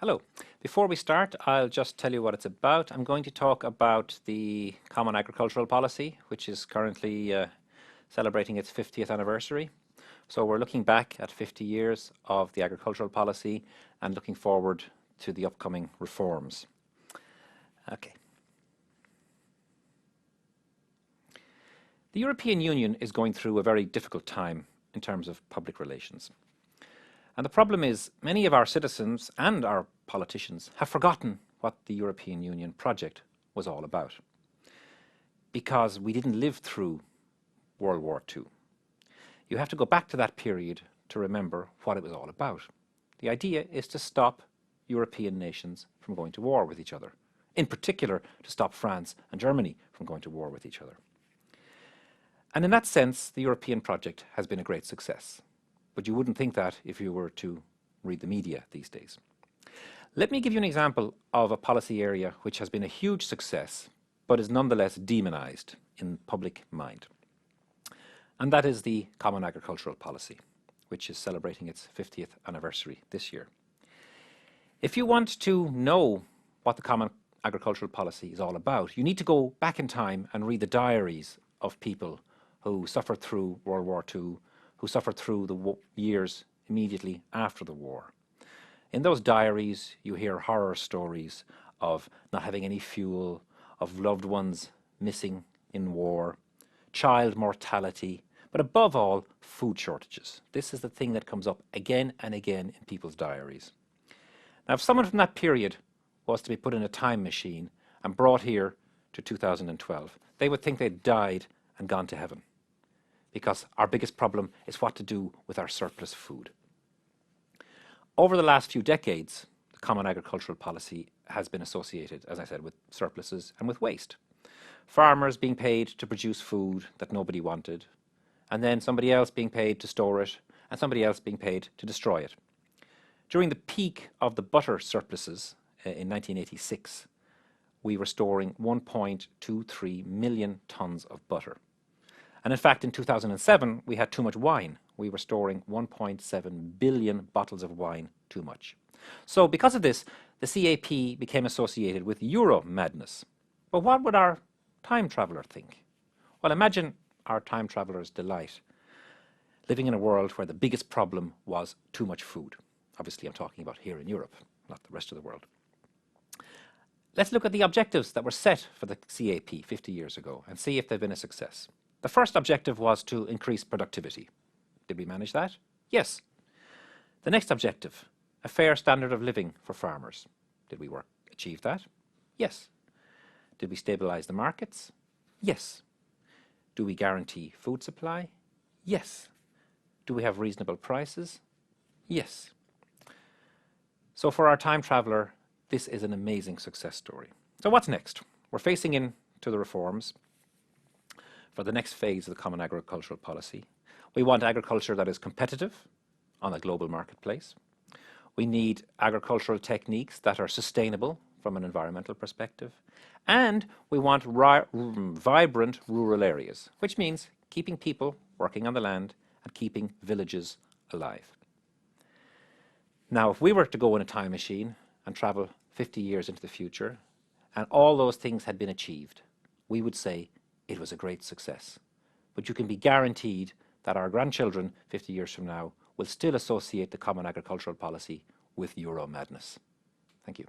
Hello. Before we start, I'll just tell you what it's about. I'm going to talk about the Common Agricultural Policy, which is currently celebrating its 50th anniversary. So we're looking back at 50 years of the agricultural policy and looking forward to the upcoming reforms. Okay. The European Union is going through a very difficult time in terms of public relations. And the problem is many of our citizens and our politicians have forgotten what the European Union project was all about, because we didn't live through World War II. You have to go back to that period to remember what it was all about. The idea is to stop European nations from going to war with each other, in particular to stop France and Germany from going to war with each other. And in that sense, the European project has been a great success. But you wouldn't think that if you were to read the media these days. Let me give you an example of a policy area which has been a huge success, but is nonetheless demonized in public mind. And that is the Common Agricultural Policy, which is celebrating its 50th anniversary this year. If you want to know what the Common Agricultural Policy is all about, you need to go back in time and read the diaries of people who suffered through World War II, who suffered through the years immediately after the war. In those diaries, you hear horror stories of not having any fuel, of loved ones missing in war, child mortality, but above all, food shortages. This is the thing that comes up again and again in people's diaries. Now, if someone from that period was to be put in a time machine and brought here to 2012, they would think they'd died and gone to heaven, because our biggest problem is what to do with our surplus food. Over the last few decades, the Common Agricultural Policy has been associated, as I said, with surpluses and with waste. Farmers being paid to produce food that nobody wanted, and then somebody else being paid to store it, and somebody else being paid to destroy it. During the peak of the butter surpluses in 1986, we were storing 1.23 million tons of butter. And in fact, in 2007, we had too much wine. We were storing 1.7 billion bottles of wine too much. So because of this, the CAP became associated with Euro madness. But what would our time traveller think? Well, imagine our time traveller's delight living in a world where the biggest problem was too much food. Obviously, I'm talking about here in Europe, not the rest of the world. Let's look at the objectives that were set for the CAP 50 years ago and see if they've been a success. The first objective was to increase productivity. Did we manage that? Yes. The next objective, a fair standard of living for farmers. Did we achieve that? Yes. Did we stabilize the markets? Yes. Do we guarantee food supply? Yes. Do we have reasonable prices? Yes. So for our time traveller, this is an amazing success story. So what's next? We're facing into the reforms for the next phase of the Common Agricultural Policy. We want agriculture that is competitive on a global marketplace. We need agricultural techniques that are sustainable from an environmental perspective. And we want vibrant rural areas, which means keeping people working on the land and keeping villages alive. Now, if we were to go in a time machine and travel 50 years into the future, and all those things had been achieved, we would say it was a great success. But you can be guaranteed that our grandchildren 50 years from now will still associate the Common Agricultural Policy with Euro madness. Thank you.